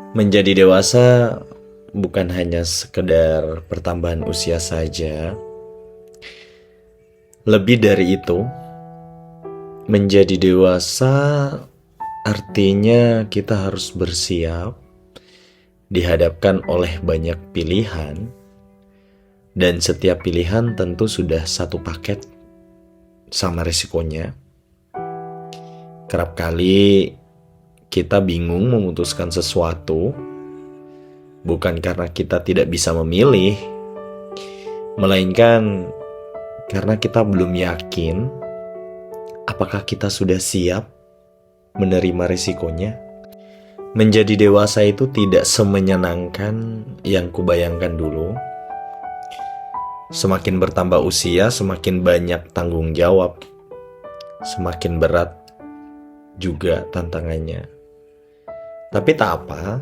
Menjadi dewasa bukan hanya sekedar pertambahan usia saja. Lebih dari itu, menjadi dewasa artinya kita harus bersiap dihadapkan oleh banyak pilihan, dan setiap pilihan tentu sudah satu paket sama resikonya. Kerap kali kita bingung memutuskan sesuatu, bukan karena kita tidak bisa memilih, melainkan karena kita belum yakin apakah kita sudah siap menerima risikonya. Menjadi dewasa itu tidak semenyenangkan yang kubayangkan dulu. Semakin bertambah usia, semakin banyak tanggung jawab, semakin berat juga tantangannya. Tapi tak apa,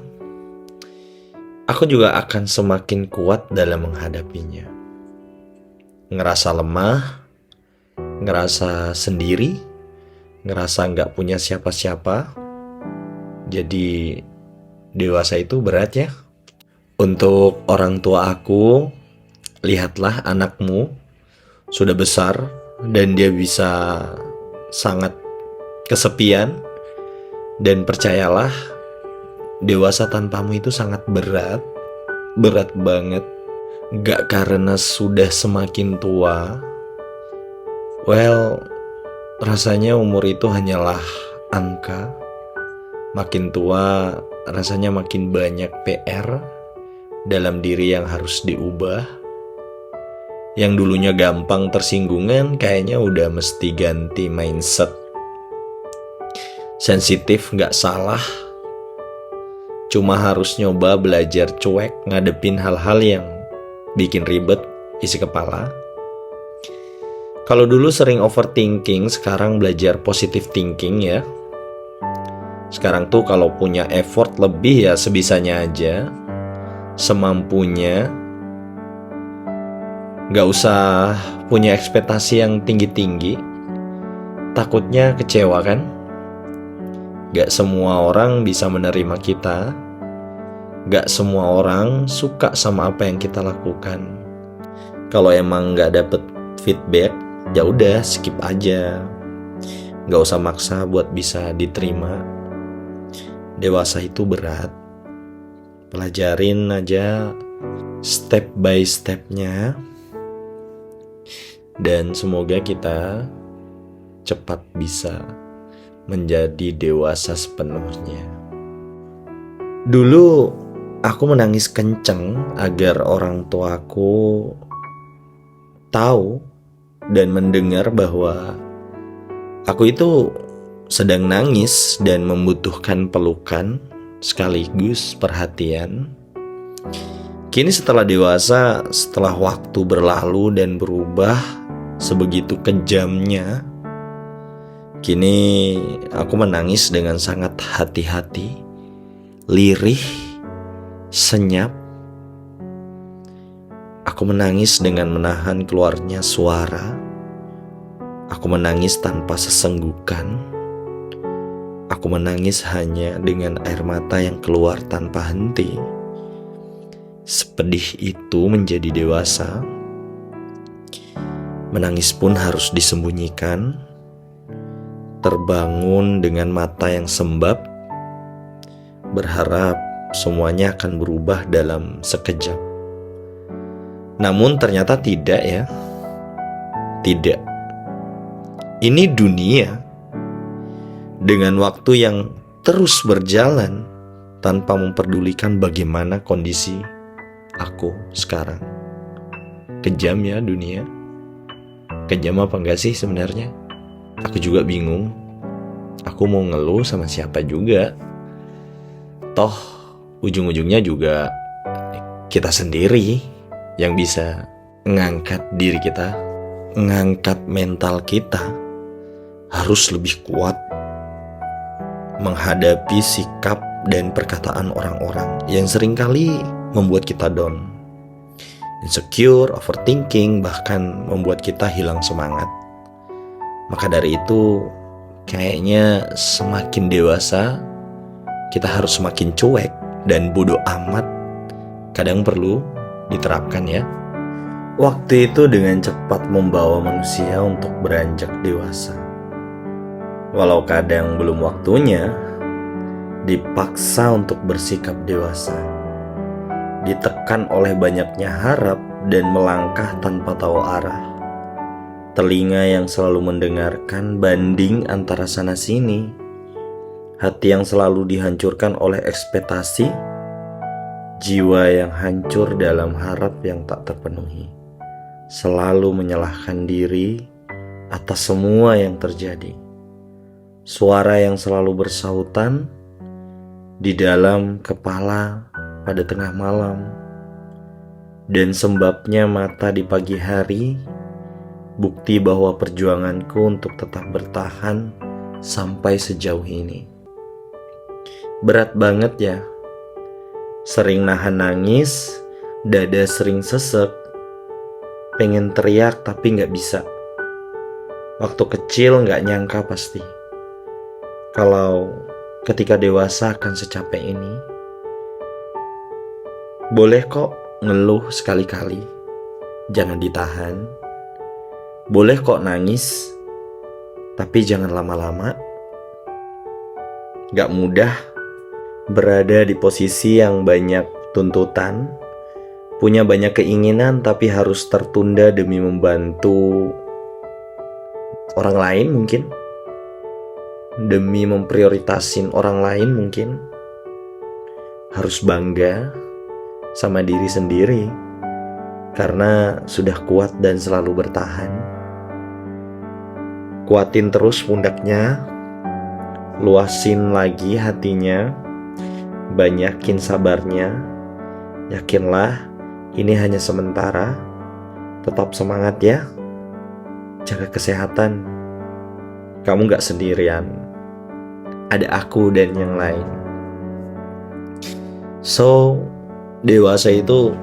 aku juga akan semakin kuat dalam menghadapinya. Ngerasa lemah, ngerasa sendiri, ngerasa gak punya siapa-siapa. Jadi dewasa itu berat ya. Untuk orang tua aku, lihatlah anakmu sudah besar dan dia bisa sangat kesepian. Dan percayalah, dewasa tanpamu itu sangat berat. Berat banget. Gak karena sudah semakin tua. Rasanya umur itu hanyalah angka. Makin tua, rasanya makin banyak PR dalam diri yang harus diubah. Yang dulunya gampang tersinggungan, kayaknya udah mesti ganti mindset. Sensitif gak salah, cuma harus nyoba belajar cuek ngadepin hal-hal yang bikin ribet isi kepala. Kalau dulu sering overthinking, sekarang belajar positive thinking ya. Sekarang tuh kalau punya effort lebih ya sebisanya aja, semampunya. Gak usah punya ekspektasi yang tinggi-tinggi, takutnya kecewa kan. Gak semua orang bisa menerima kita. Gak semua orang suka sama apa yang kita lakukan. Kalau emang gak dapet feedback, ya udah skip aja. Gak usah maksa buat bisa diterima. Dewasa itu berat. Pelajarin aja step by stepnya. Dan semoga kita cepat bisa menjadi dewasa sepenuhnya. Dulu aku menangis kenceng agar orang tuaku tahu dan mendengar bahwa aku itu sedang nangis dan membutuhkan pelukan sekaligus perhatian. Kini setelah dewasa, setelah waktu berlalu dan berubah sebegitu kejamnya, kini aku menangis dengan sangat hati-hati, lirih, senyap. Aku menangis dengan menahan keluarnya suara. Aku menangis tanpa sesenggukan. Aku menangis hanya dengan air mata yang keluar tanpa henti. Sepedih itu menjadi dewasa. Menangis pun harus disembunyikan. Terbangun dengan mata yang sembab, berharap semuanya akan berubah dalam sekejap. Namun ternyata tidak ya. Tidak. Ini dunia dengan waktu yang terus berjalan tanpa memperdulikan bagaimana kondisi aku sekarang. Kejam ya dunia. Kejam apa enggak sih sebenarnya? Aku juga bingung. Aku mau ngeluh sama siapa juga. Toh ujung-ujungnya juga kita sendiri yang bisa ngangkat diri kita, ngangkat mental kita. Harus lebih kuat menghadapi sikap dan perkataan orang-orang yang seringkali membuat kita down, insecure, overthinking, bahkan membuat kita hilang semangat. Maka dari itu, kayaknya semakin dewasa, kita harus semakin cuek dan bodo amat kadang perlu diterapkan ya. Waktu itu dengan cepat membawa manusia untuk beranjak dewasa. Walau kadang belum waktunya, dipaksa untuk bersikap dewasa. Ditekan oleh banyaknya harap dan melangkah tanpa tahu arah. Telinga yang selalu mendengarkan banding antara sana sini. Hati yang selalu dihancurkan oleh ekspektasi. Jiwa yang hancur dalam harap yang tak terpenuhi. Selalu menyalahkan diri atas semua yang terjadi. Suara yang selalu bersahutan di dalam kepala pada tengah malam. Dan sembabnya mata di pagi hari, bukti bahwa perjuanganku untuk tetap bertahan sampai sejauh ini. Berat banget ya. Sering nahan nangis, dada sering sesek, pengen teriak tapi gak bisa. Waktu kecil gak nyangka pasti kalau ketika dewasa akan secapek ini. Boleh kok ngeluh sekali-kali, jangan ditahan. Boleh kok nangis, tapi jangan lama-lama. Gak mudah berada di posisi yang banyak tuntutan, punya banyak keinginan tapi harus tertunda demi membantu orang lain mungkin, demi memprioritasin orang lain mungkin. Harus bangga sama diri sendiri karena sudah kuat dan selalu bertahan. Kuatin terus pundaknya, luasin lagi hatinya, banyakin sabarnya. Yakinlah ini hanya sementara. Tetap semangat ya. Jaga kesehatan. Kamu gak sendirian. Ada aku dan yang lain. So, dewasa itu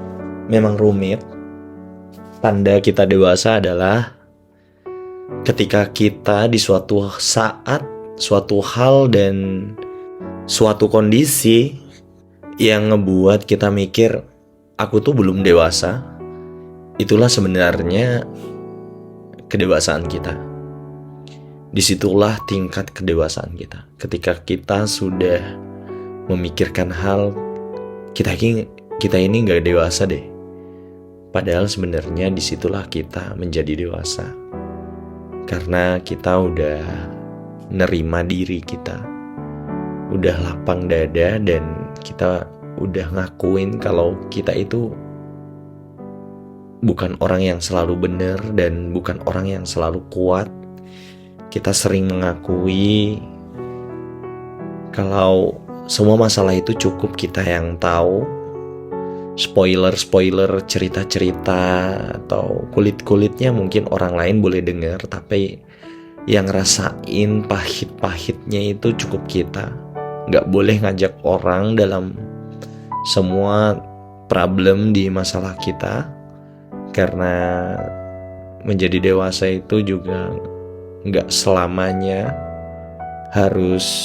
memang rumit. Tanda kita dewasa adalah ketika kita di suatu saat, suatu hal dan suatu kondisi yang ngebuat kita mikir, aku tuh belum dewasa. Itulah sebenarnya kedewasaan kita. Disitulah tingkat kedewasaan kita. Ketika kita sudah memikirkan hal, kita ini gak dewasa deh. Padahal sebenarnya disitulah kita menjadi dewasa. Karena kita udah nerima diri kita, udah lapang dada, dan kita udah ngakuin kalau kita itu bukan orang yang selalu benar dan bukan orang yang selalu kuat. Kita sering mengakui kalau semua masalah itu cukup kita yang tahu. Spoiler cerita-cerita atau kulit-kulitnya mungkin orang lain boleh dengar, tapi yang rasain pahit-pahitnya itu cukup kita. Gak boleh ngajak orang dalam semua problem di masalah kita, karena menjadi dewasa itu juga gak selamanya harus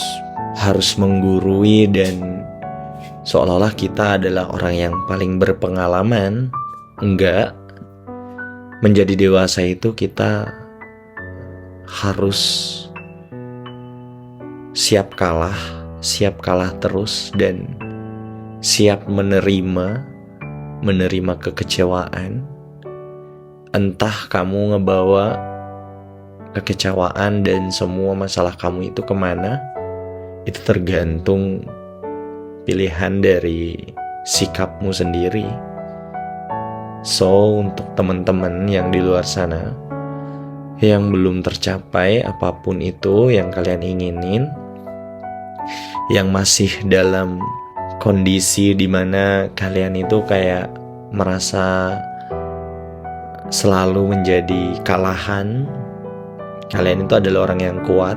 menggurui dan seolah-olah kita adalah orang yang paling berpengalaman. Enggak. Menjadi dewasa itu kita harus siap kalah terus dan siap menerima kekecewaan. Entah kamu ngebawa kekecewaan dan semua masalah kamu itu kemana, itu tergantung pilihan dari sikapmu sendiri. So, untuk teman-teman yang di luar sana yang belum tercapai apapun itu yang kalian inginin, yang masih dalam kondisi dimana kalian itu kayak merasa selalu menjadi kalahan, kalian itu adalah orang yang kuat.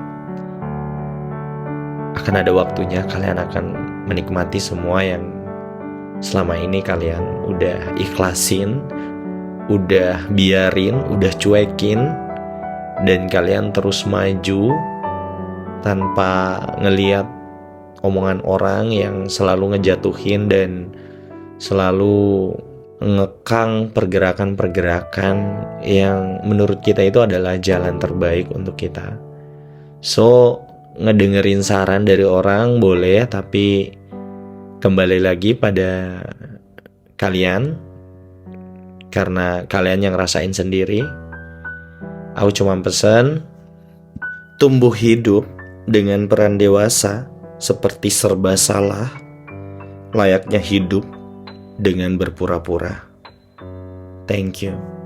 Akan ada waktunya kalian akan menikmati semua yang selama ini kalian udah ikhlasin, udah biarin, udah cuekin, dan kalian terus maju tanpa ngeliat omongan orang yang selalu ngejatuhin dan selalu ngekang pergerakan-pergerakan yang menurut kita itu adalah jalan terbaik untuk kita. So, ngedengerin saran dari orang boleh, tapi kembali lagi pada kalian, karena kalian yang rasain sendiri. Aku cuma pesen, tumbuh hidup dengan peran dewasa seperti serba salah, layaknya hidup dengan berpura-pura. Thank you.